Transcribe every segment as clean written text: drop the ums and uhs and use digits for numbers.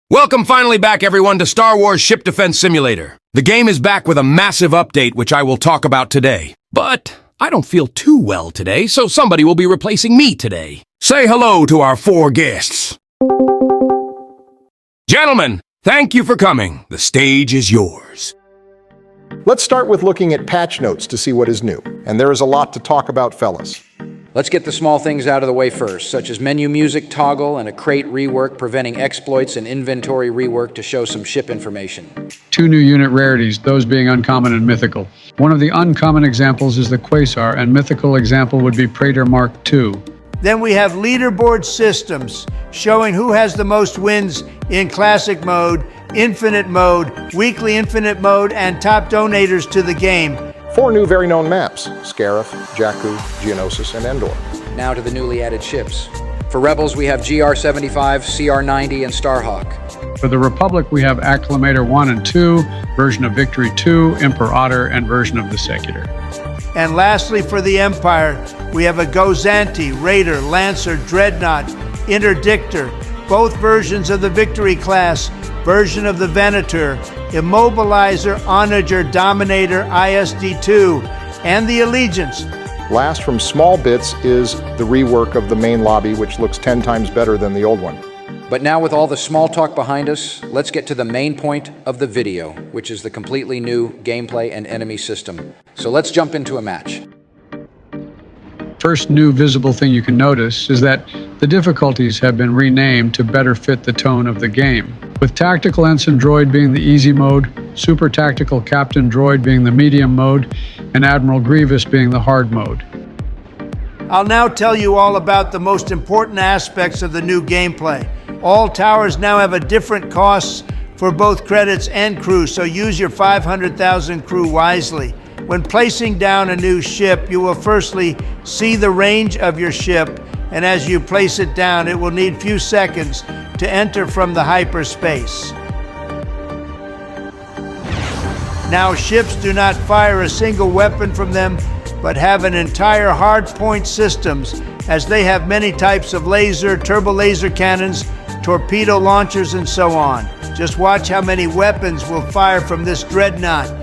Welcome finally back, everyone, to Star Wars Ship Defense Simulator. The game is back with a massive update, which I will talk about today. But I don't feel too well today, so somebody will be replacing me today. Say hello to our 4 guests. Gentlemen, thank you for coming. The stage is yours. Let's start with looking at patch notes to see what is new. And there is a lot to talk about, fellas. Let's get the small things out of the way first, such as menu music toggle and a crate rework preventing exploits and inventory rework to show some ship information. 2 new unit rarities, those being uncommon and mythical. One of the uncommon examples is the Quasar, and mythical example would be Praetor Mark II. Then we have leaderboard systems showing who has the most wins in classic mode, infinite mode, weekly infinite mode, and top donators to the game. 4 new very known maps: Scarif, Jakku, Geonosis, and Endor. Now to the newly added ships. For Rebels, we have GR-75, CR-90, and Starhawk. For the Republic, we have Acclamator 1 and 2, version of Victory 2, Emperor Otter, and version of the Secular. And lastly, for the Empire, we have a Gozanti, Raider, Lancer, Dreadnought, Interdictor, both versions of the Victory class, version of the Venator, Immobilizer, Onager, Dominator, ISD-2, and the Allegiance. Last from small bits is the rework of the main lobby, which looks 10 times better than the old one. But now with all the small talk behind us, let's get to the main point of the video, which is the completely new gameplay and enemy system. So let's jump into a match. First new visible thing you can notice is that the difficulties have been renamed to better fit the tone of the game, with Tactical Ensign Droid being the easy mode, Super Tactical Captain Droid being the medium mode, and Admiral Grievous being the hard mode. I'll now tell you all about the most important aspects of the new gameplay. All towers now have a different costs for both credits and crew, so use your 500,000 crew wisely. When placing down a new ship, you will firstly see the range of your ship, and as you place it down, it will need few seconds to enter from the hyperspace. Now, ships do not fire a single weapon from them, but have an entire hardpoint systems, as they have many types of laser, turbo laser cannons, torpedo launchers, and so on. Just watch how many weapons will fire from this dreadnought.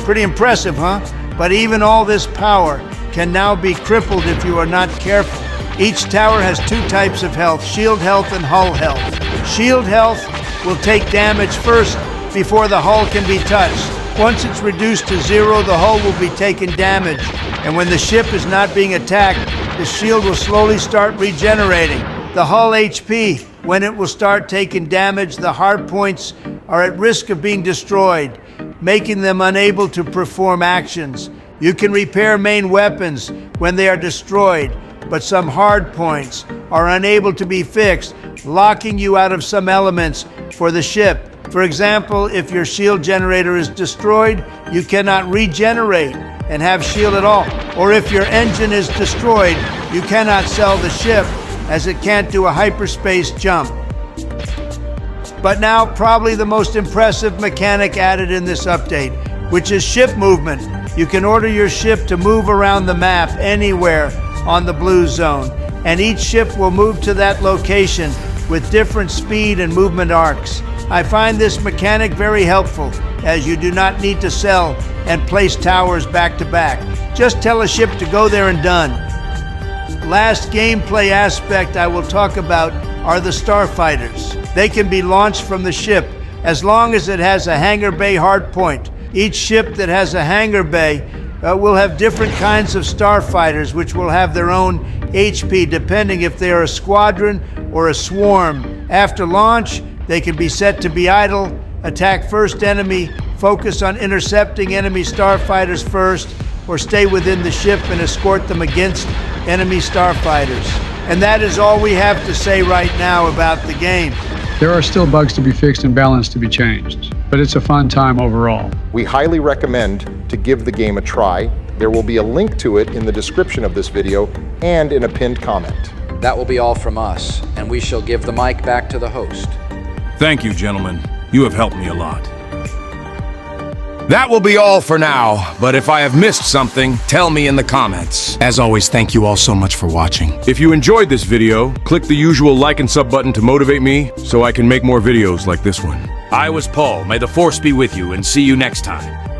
Pretty impressive, huh? But even all this power can now be crippled if you are not careful. Each tower has 2 types of health: shield health and hull health. Shield health will take damage first before the hull can be touched. Once it's reduced to 0, the hull will be taking damage. And when the ship is not being attacked, the shield will slowly start regenerating. The hull HP, when it will start taking damage, the hard points are at risk of being destroyed, making them unable to perform actions. You can repair main weapons when they are destroyed, but some hard points are unable to be fixed, locking you out of some elements for the ship. For example, if your shield generator is destroyed, you cannot regenerate and have shield at all. Or if your engine is destroyed, you cannot sell the ship, as it can't do a hyperspace jump. But now, probably the most impressive mechanic added in this update, which is ship movement. You can order your ship to move around the map anywhere on the blue zone, and each ship will move to that location with different speed and movement arcs. I find this mechanic very helpful, as you do not need to sell and place towers back to back. Just tell a ship to go there and done. Last gameplay aspect I will talk about are the starfighters. They can be launched from the ship as long as it has a hangar bay hardpoint. Each ship that has a hangar bay will have different kinds of starfighters, which will have their own HP depending if they are a squadron or a swarm. After launch, they can be set to be idle, attack first enemy, focus on intercepting enemy starfighters first, or stay within the ship and escort them against enemy starfighters. And that is all we have to say right now about the game. There are still bugs to be fixed and balance to be changed, but it's a fun time overall. We highly recommend to give the game a try. There will be a link to it in the description of this video and in a pinned comment. That will be all from us, and we shall give the mic back to the host. Thank you, gentlemen. You have helped me a lot. That will be all for now, but if I have missed something, tell me in the comments. As always, thank you all so much for watching. If you enjoyed this video, click the usual like and sub button to motivate me so I can make more videos like this one. I was Paul, may the force be with you, and see you next time.